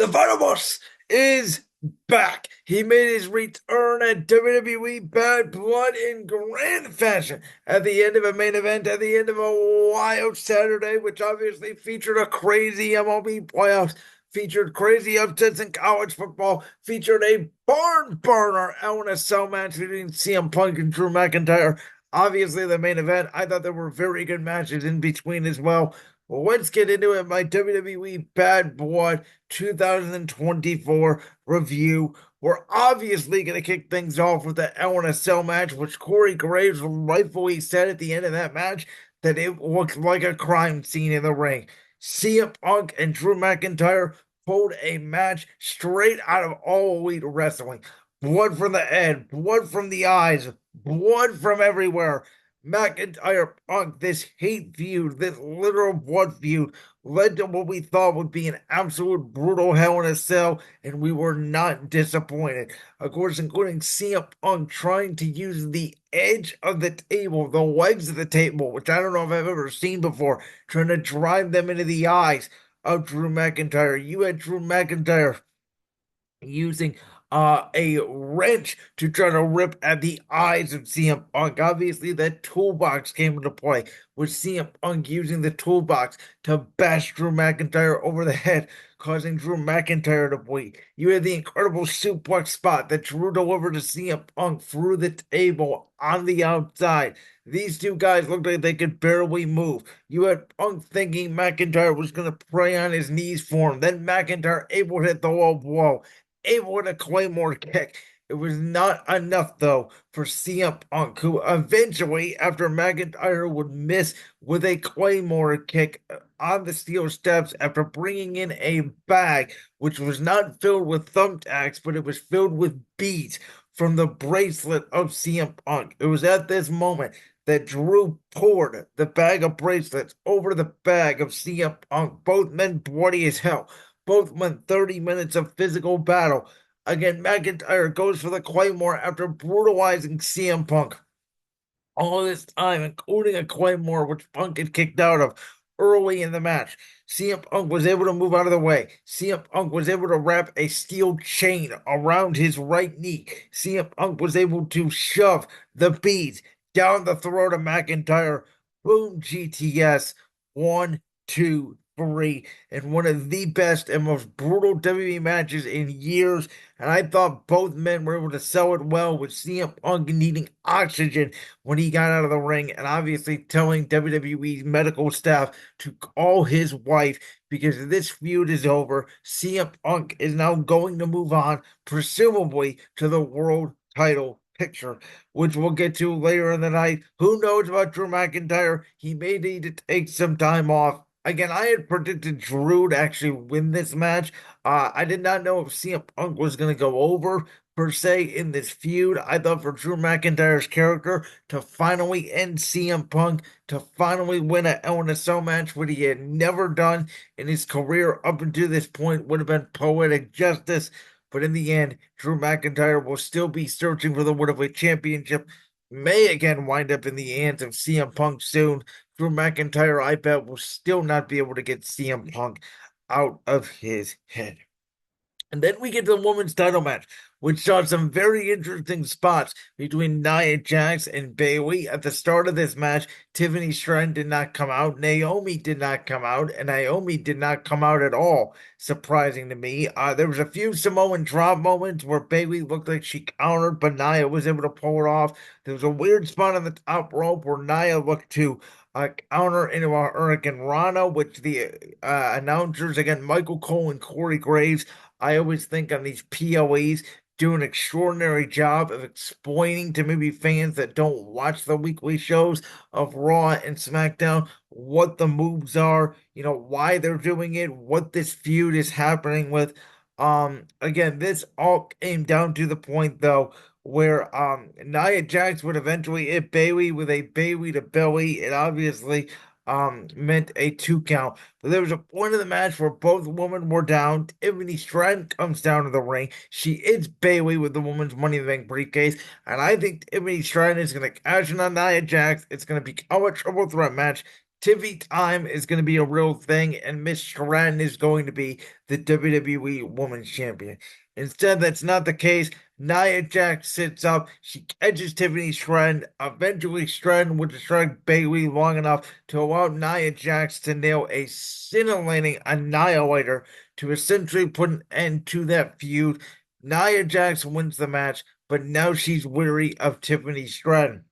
The Final Boss is back. He made his return at WWE Bad Blood in grand fashion at the end of a main event, at the end of a wild Saturday, which obviously featured a crazy MLB playoffs, featured crazy upsets in college football, featured a barn burner Hell in a Cell match between CM Punk and Drew McIntyre. Obviously, the main event, I thought there were very good matches in between as well. Let's get into it. My WWE Bad Blood 2024 review. We're obviously going to kick things off with the Hell in a Cell match, which Corey Graves rightfully said at the end of that match that it looked like a crime scene in the ring. CM Punk and Drew McIntyre pulled a match straight out of All Elite Wrestling. Blood from the head, blood from the eyes, blood from everywhere. McIntyre Punk, this hate feud, this literal blood feud, led to what we thought would be an absolute brutal Hell in a Cell, and we were not disappointed. Of course, including CM Punk trying to use the edge of the table, the legs of the table, which I don't know if I've ever seen before, trying to drive them into the eyes of Drew McIntyre. You had Drew McIntyre using a wrench to try to rip at the eyes of CM Punk. Obviously, that toolbox came into play with CM Punk using the toolbox to bash Drew McIntyre over the head, causing Drew McIntyre to bleed. You had the incredible suplex spot that Drew delivered to CM Punk through the table on the outside. These two guys looked like they could barely move. You had Punk thinking McIntyre was going to prey on his knees for him. Then McIntyre able to hit the low blow, able with a Claymore kick. It was not enough, though, for CM Punk, who eventually, after McIntyre would miss with a Claymore kick on the steel steps after bringing in a bag, which was not filled with thumbtacks, but it was filled with beads from the bracelet of CM Punk. It was at this moment that Drew poured the bag of bracelets over the bag of CM Punk, both men bloody as hell. Both went 30 minutes of physical battle. Again, McIntyre goes for the Claymore after brutalizing CM Punk. All this time, including a Claymore, which Punk had kicked out of early in the match. CM Punk was able to move out of the way. CM Punk was able to wrap a steel chain around his right knee. CM Punk was able to shove the beads down the throat of McIntyre. Boom, GTS. One, two, three, and one of the best and most brutal WWE matches in years. And I thought both men were able to sell it well, with CM Punk needing oxygen when he got out of the ring, and obviously telling WWE's medical staff to call his wife because this feud is over. CM Punk is now going to move on, presumably to the world title picture, which we'll get to later in the night. Who knows about Drew McIntyre? He may need to take some time off. Again, I had predicted Drew to actually win this match. I did not know if CM Punk was going to go over per se in this feud. I thought for Drew McIntyre's character to finally end CM Punk, to finally win a Hell in a Cell match, what he had never done in his career up until this point, would have been poetic justice. But in the end, Drew McIntyre will still be searching for the World Championship. May again wind up in the hands of CM Punk soon. Drew McIntyre, I bet, will still not be able to get CM Punk out of his head. And then we get to the women's title match, which saw some very interesting spots between Nia Jax and Bayley. At the start of this match, Tiffany Stratton did not come out, Naomi did not come out, and Naomi did not come out at all, surprising to me. There was a few Samoan drop moments where Bayley looked like she countered, but Nia was able to pull it off. There was a weird spot on the top rope where Nia looked to counter into a Hurricane Rana, which the announcers, again, Michael Cole and Corey Graves, I always think on these POEs, do an extraordinary job of explaining to maybe fans that don't watch the weekly shows of Raw and SmackDown what the moves are, why they're doing it, what this feud is happening with. Again, this all came down to the point though where Nia Jax would eventually hit Bayley with a Bayley to belly. It obviously meant a 2 count. But there was a point in the match where both women were down. Tiffany Stratton comes down to the ring. She hits Bayley with the woman's Money in the Bank briefcase. And I think Tiffany Stratton is going to cash in on Nia Jax. It's going to become a triple threat match. TV time is going to be a real thing, and Miss Stratton is going to be the WWE Women's Champion. Instead, that's not the case. Nia Jax sits up. She catches Tiffany Stratton. Eventually, Stratton would distract Bayley long enough to allow Nia Jax to nail a scintillating annihilator to essentially put an end to that feud. Nia Jax wins the match, but now she's weary of Tiffany Stratton.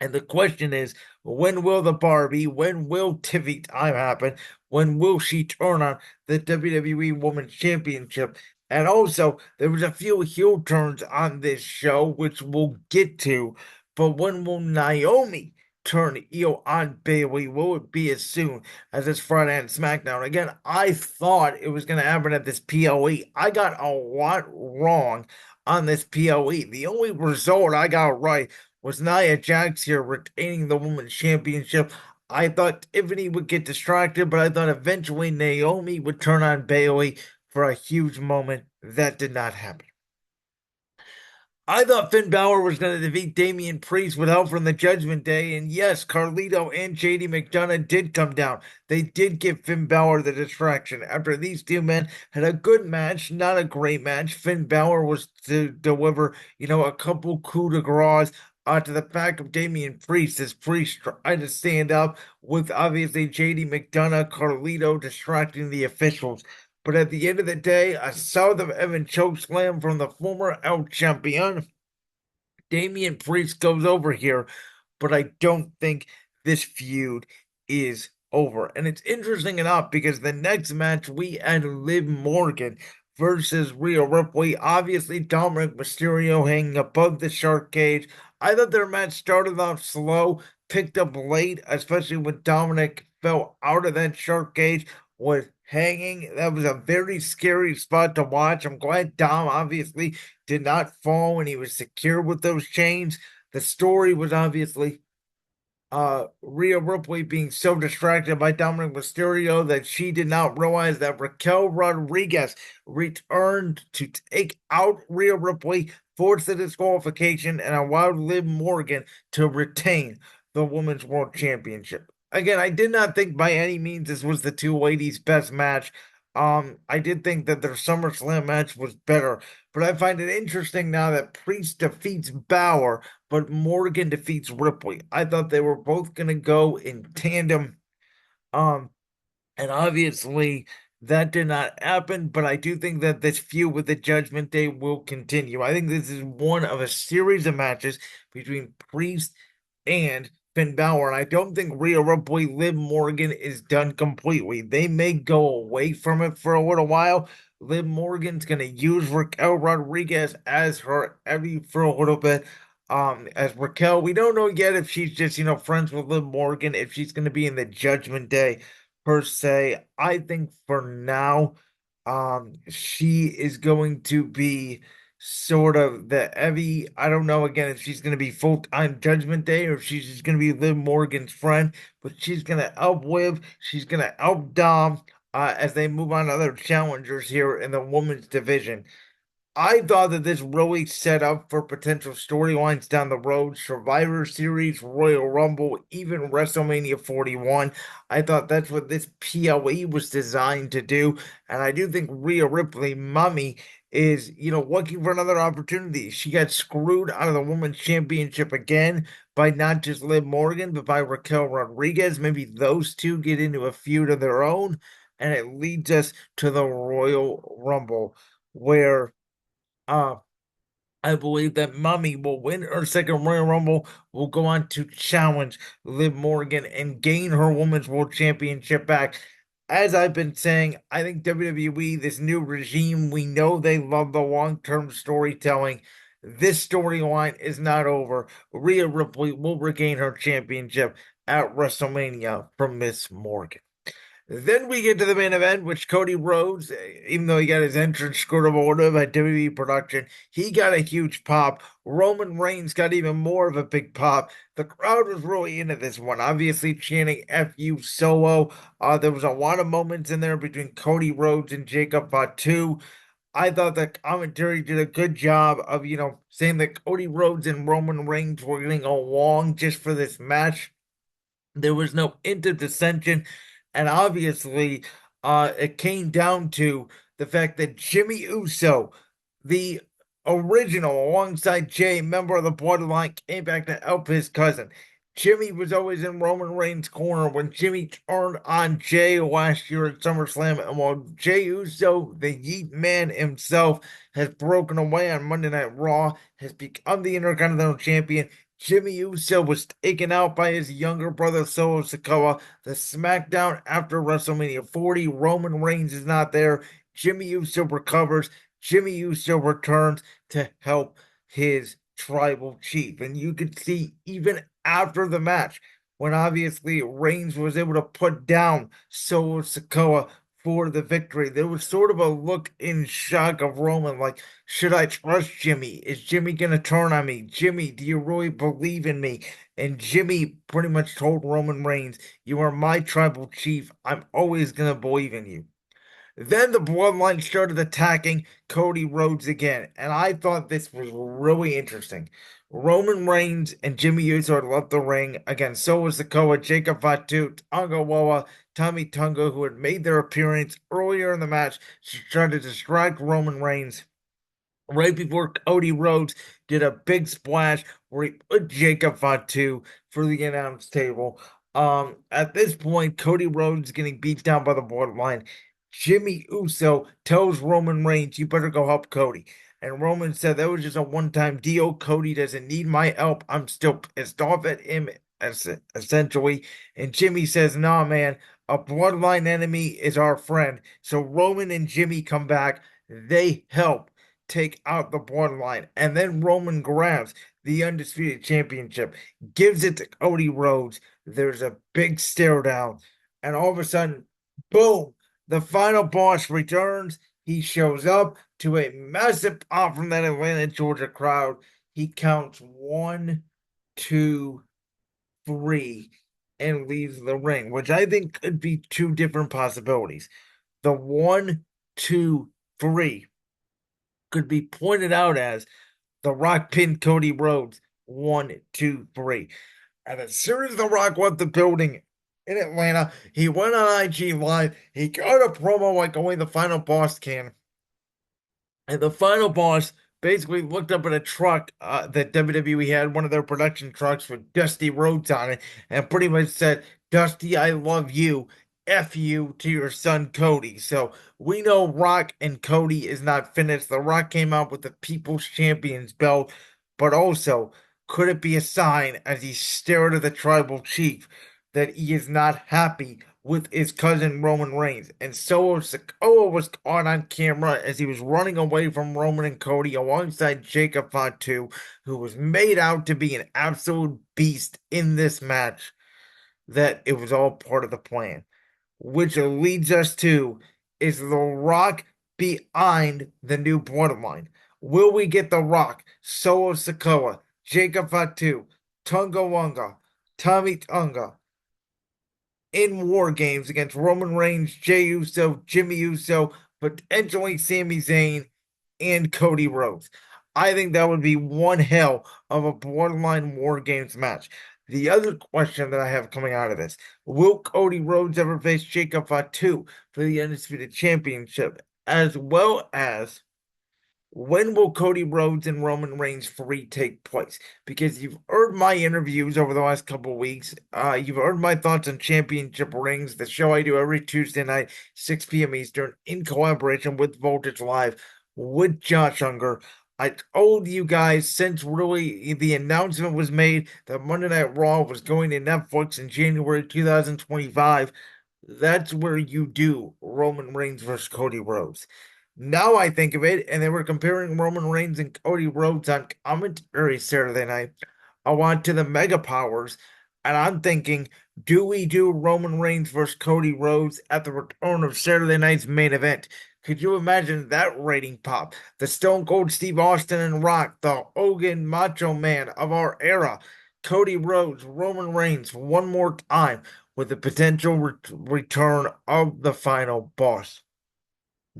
And the question is, when will the Barbie, when will Tiffy time happen? When will she turn on the WWE Women's Championship? And also, there was a few heel turns on this show, which we'll get to. But when will Naomi turn heel on Bayley? Will it be as soon as this Friday on SmackDown? Again, I thought it was going to happen at this PLE. I got a lot wrong on this PLE. The only result I got right was Nia Jax here retaining the Women's Championship. I thought Tiffany would get distracted, but I thought eventually Naomi would turn on Bayley for a huge moment. That did not happen. I thought Finn Balor was going to defeat Damian Priest with help from the Judgment Day. And yes, Carlito and JD McDonough did come down. They did give Finn Balor the distraction. After these two men had a good match, not a great match, Finn Balor was to deliver, a couple coup de grace to the back of Damian Priest as Priest tried to stand up with obviously JD McDonough, Carlito distracting the officials. But at the end of the day, a South of Evan chokeslam from the former El Champion, Damian Priest, goes over here. But I don't think this feud is over. And it's interesting enough because the next match we had Liv Morgan versus Rhea Ripley. Obviously, Dominic Mysterio hanging above the shark cage. I thought their match started off slow, picked up late, especially when Dominic fell out of that shark cage, was hanging. That was a very scary spot to watch. I'm glad Dom obviously did not fall and he was secure with those chains. The story was obviously Rhea Ripley being so distracted by Dominic Mysterio that she did not realize that Raquel Rodriquez returned to take out Rhea Ripley, force the disqualification, and allowed Liv Morgan to retain the Women's World Championship. Again, I did not think by any means this was the two ladies' best match. I did think that their SummerSlam match was better, but I find it interesting now that Priest defeats Balor but Morgan defeats Ripley. I thought they were both going to go in tandem. Um, and obviously that did not happen, but I do think that this feud with the Judgment Day will continue. I think this is one of a series of matches between Priest and Finn Balor, and I don't think Rhea Ripley, Liv Morgan is done completely. They may go away from it for a little while. Liv Morgan's gonna use Raquel Rodriguez as her Evie for a little bit. As Raquel, we don't know yet if she's just, friends with Liv Morgan, if she's gonna be in the Judgment Day per se. I think for now, she is going to be sort of the Evie. I don't know again if she's going to be full time Judgment Day or if she's just going to be Liv Morgan's friend, but she's going to help Liv. She's going to help Dom as they move on to other challengers here in the women's division. I thought that this really set up for potential storylines down the road. Survivor Series, Royal Rumble, even WrestleMania 41. I thought that's what this PLE was designed to do. And I do think Rhea Ripley, Mummy, is, looking for another opportunity. She got screwed out of the Women's Championship again by not just Liv Morgan, but by Raquel Rodriguez. Maybe those two get into a feud of their own. And it leads us to the Royal Rumble, where uh, I believe that Mummy will win her second Royal Rumble, will go on to challenge Liv Morgan and gain her Women's World Championship back. As I've been saying, I think WWE, this new regime, we know they love the long-term storytelling. This storyline is not over. Rhea Ripley will regain her championship at WrestleMania from Miss Morgan. Then we get to the main event, which Cody Rhodes, even though he got his entrance screwed up at WWE production, he got a huge pop. Roman Reigns got even more of a big pop. The crowd was really into this one, obviously chanting "F Solo." There was a lot of moments in there between Cody Rhodes and Jacob Fatu. I thought the commentary did a good job of, saying that Cody Rhodes and Roman Reigns were getting along just for this match. There was no interdissension, and obviously, it came down to the fact that Jimmy Uso, the original, alongside Jay, member of the Bloodline, came back to help his cousin. Jimmy was always in Roman Reigns' corner when Jimmy turned on Jay last year at SummerSlam, and while Jay Uso, the Yeet Man himself, has broken away on Monday Night Raw, has become the Intercontinental Champion. Jimmy Uso was taken out by his younger brother Solo Sikoa. The SmackDown after WrestleMania 40, Roman Reigns is not there. Jimmy Uso recovers. Jimmy Uso returns to help his tribal chief. And you could see even after the match, when obviously Reigns was able to put down Solo Sikoa for the victory, there was sort of a look in shock of Roman, like, should I trust Jimmy? Is Jimmy going to turn on me? Jimmy, do you really believe in me? And Jimmy pretty much told Roman Reigns, you are my tribal chief. I'm always going to believe in you. Then the bloodline started attacking Cody Rhodes again, and I thought this was really interesting. Roman Reigns and Jimmy Uso had left the ring against Solo Sikoa, Jacob Fatu, Tonga Loa, Tommy Tunga, who had made their appearance earlier in the match to try to distract Roman Reigns right before Cody Rhodes did a big splash where he put Jacob Fatu for the announce table. At this point, Cody Rhodes getting beat down by the bloodline. Jimmy Uso tells Roman Reigns, you better go help Cody. And Roman said that was just a one-time deal. Cody doesn't need my help. I'm still pissed off at him, essentially. And Jimmy says, nah, man, a bloodline enemy is our friend. So Roman and Jimmy come back. They help take out the bloodline. And then Roman grabs the Undisputed Championship, gives it to Cody Rhodes. There's a big stare down. And all of a sudden, boom, the final boss returns. He shows up to a massive pop from that Atlanta, Georgia crowd. He counts one, two, three, and leaves the ring, which I think could be two different possibilities. The one, two, three could be pointed out as The Rock pinned Cody Rhodes. One, two, three. And as soon as The Rock left the building in Atlanta, he went on IG Live. He got a promo like only the final boss can. And the final boss basically looked up at a truck that WWE had, one of their production trucks with Dusty Rhodes on it, and pretty much said, Dusty, I love you. F you to your son Cody. So we know Rock and Cody is not finished. The Rock came out with the People's Champions belt, but also could it be a sign as he stared at the tribal chief that he is not happy with his cousin Roman Reigns? And Solo Sikoa was caught on camera as he was running away from Roman and Cody alongside Jacob Fatu, who was made out to be an absolute beast in this match, that it was all part of the plan. Which leads us to, is The Rock behind the new bloodline? Will we get The Rock, Solo Sikoa, Jacob Fatu, Tunga Wanga, Tommy Tunga in war games against Roman Reigns, Jey Uso, Jimmy Uso, potentially Sami Zayn, and Cody Rhodes? I think that would be one hell of a bloodline war games match. The other question that I have coming out of this, will Cody Rhodes ever face Jacob Fatu for the Undisputed Championship? As well as, when will Cody Rhodes and Roman Reigns 3 take place? Because you've heard my interviews over the last couple of weeks. You've heard my thoughts on Championship Rings, the show I do every Tuesday night, 6 p.m. Eastern, in collaboration with Voltage Live, with Josh Unger. I told you guys since really the announcement was made that Monday Night Raw was going to Netflix in January 2025, that's where you do Roman Reigns versus Cody Rhodes. Now I think of it, and they were comparing Roman Reigns and Cody Rhodes on commentary Saturday night. I want to the Mega Powers, and I'm thinking, do we do Roman Reigns versus Cody Rhodes at the return of Saturday night's main event? Could you imagine that rating pop? The Stone Cold Steve Austin and Rock, the Hogan Macho Man of our era, Cody Rhodes, Roman Reigns one more time with the potential return of the final boss.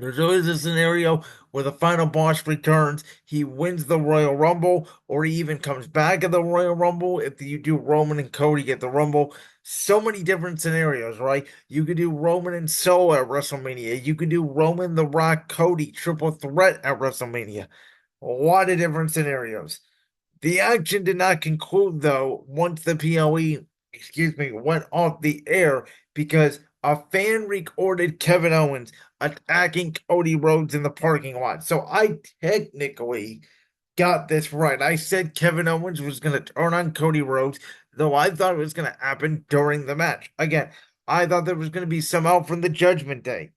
There's always a scenario where the final boss returns, he wins the Royal Rumble, or he even comes back at the Royal Rumble if you do Roman and Cody at the Rumble. So many different scenarios, right? You could do Roman and Solo at WrestleMania. You could do Roman, The Rock, Cody, triple threat at WrestleMania. A lot of different scenarios. The action did not conclude, though, once the PLE, went off the air because a fan recorded Kevin Owens attacking Cody Rhodes in the parking lot. So I technically got this right. I said Kevin Owens was going to turn on Cody Rhodes, though I thought it was going to happen during the match. Again, I thought there was going to be some help from the Judgment Day.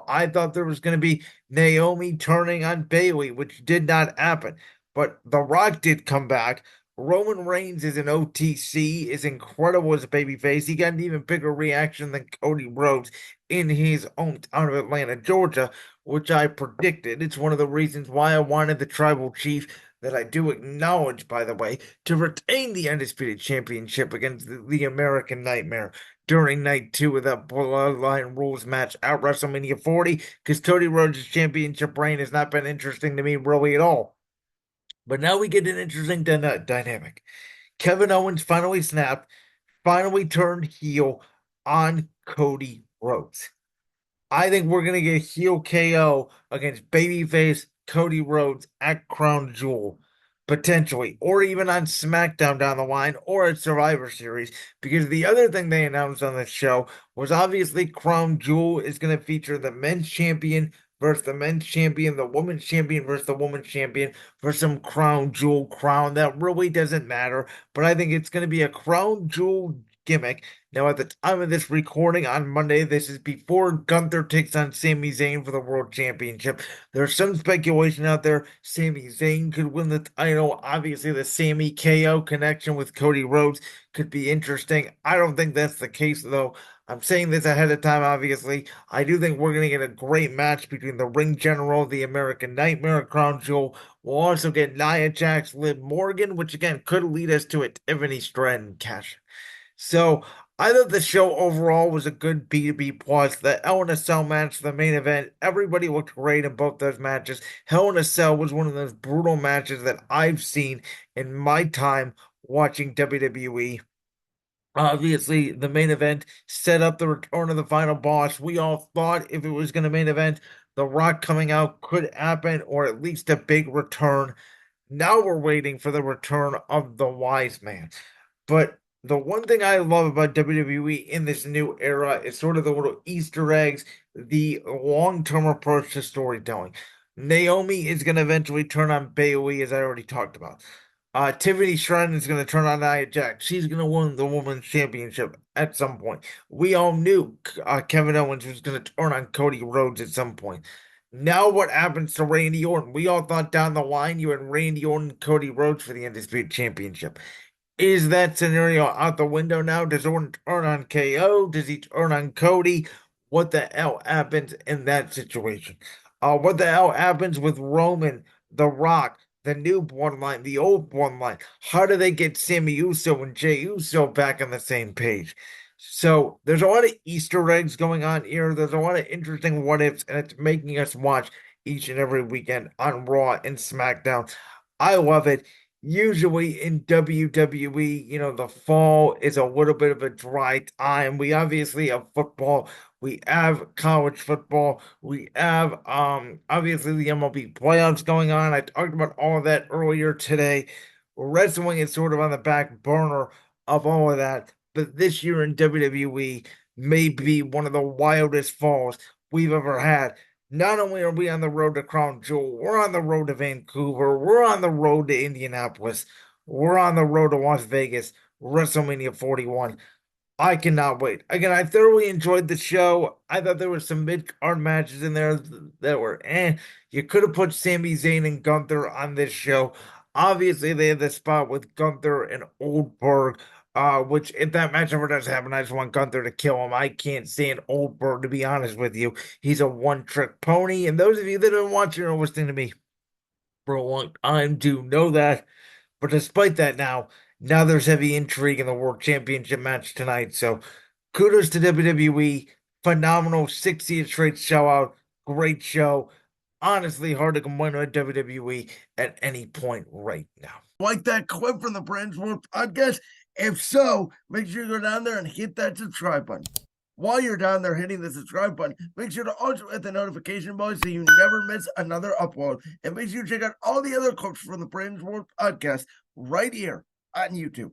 I thought there was going to be Naomi turning on Bayley, which did not happen. But The Rock did come back. Roman Reigns is an OTC, is incredible as a babyface. He got an even bigger reaction than Cody Rhodes in his hometown of Atlanta, Georgia, which I predicted. It's one of the reasons why I wanted the tribal chief that I do acknowledge, by the way, to retain the Undisputed Championship against the American Nightmare during night two of the Bloodline Rules match at WrestleMania 40, because Cody Rhodes' championship reign has not been interesting to me really at all. But now we get an interesting dynamic. Kevin Owens finally snapped, finally turned heel on Cody Rhodes. I think we're gonna get heel KO against babyface Cody Rhodes at Crown Jewel, potentially, or even on SmackDown down the line, or at Survivor Series. Because the other thing they announced on the show was obviously Crown Jewel is gonna feature the men's champion versus the men's champion, the women's champion versus the women's champion for some Crown Jewel crown. That really doesn't matter, but I think it's gonna be a Crown Jewel gimmick. Now, at the time of this recording on Monday, this is before Gunther takes on Sami Zayn for the World Championship. There's some speculation out there Sami Zayn could win the title. Obviously, the Sami KO connection with Cody Rhodes could be interesting. I don't think that's the case, though. I'm saying this ahead of time, obviously. I do think we're going to get a great match between the Ring General, the American Nightmare, Crown Jewel. We'll also get Nia Jax, Liv Morgan, which again could lead us to a Tiffany Stratton cash. So I thought the show overall was a good B2B plus. The Hell in a Cell match, the main event, everybody looked great in both those matches. Hell in a Cell was one of those brutal matches that I've seen in my time watching WWE. Obviously, the main event set up the return of the final boss. We all thought if it was going to main event, The Rock coming out could happen, or at least a big return. Now we're waiting for the return of the Wise Man. But the one thing I love about WWE in this new era is sort of the little Easter eggs, the long-term approach to storytelling. Naomi is going to eventually turn on Bayley, as I already talked about. Tiffany Stratton is going to turn on Nia Jax. She's going to win the Women's Championship at some point. We all knew Kevin Owens was going to turn on Cody Rhodes at some point. Now what happens to Randy Orton? We all thought down the line you had Randy Orton and Cody Rhodes for the Undisputed Championship. Is that scenario out the window now? Does Orton turn on KO? Does he turn on Cody? What the hell happens in that situation? What the hell happens with Roman, The Rock, the new bloodline, the old bloodline? How do they get Sami Uso and Jey Uso back on the same page? So there's a lot of Easter eggs going on here. There's a lot of interesting what ifs, and it's making us watch each and every weekend on Raw and SmackDown. I love it. Usually in WWE, the fall is a little bit of a dry time. We obviously have football, we have college football, we have obviously the MLB playoffs going on. I talked about all of that earlier today. Wrestling is sort of on the back burner of all of that, but this year in WWE may be one of the wildest falls we've ever had. Not only are we on the road to Crown Jewel, we're on the road to Vancouver, we're on the road to Indianapolis, we're on the road to Las Vegas, WrestleMania 41. I cannot wait. Again, I thoroughly enjoyed the show. I thought there were some mid-card matches in there that were You could have put Sami Zayn and Gunther on this show. Obviously, they had the spot with Gunther and Oldberg, which if that match ever does happen, I just want Gunther to kill him. I can't stand Oldberg, to be honest with you. He's a one-trick pony. And those of you that have been watching or listening to me for a long time do know that. But despite that now there's heavy intrigue in the World Championship match tonight. So kudos to WWE. Phenomenal 60th straight show out. Great show. Honestly, hard to complain with WWE at any point right now. Like that clip from the Brand's World podcast? If so, make sure you go down there and hit that subscribe button. While you're down there hitting the subscribe button, make sure to also hit the notification bell so you never miss another upload. And make sure you check out all the other clips from the Brand's World podcast right here on YouTube.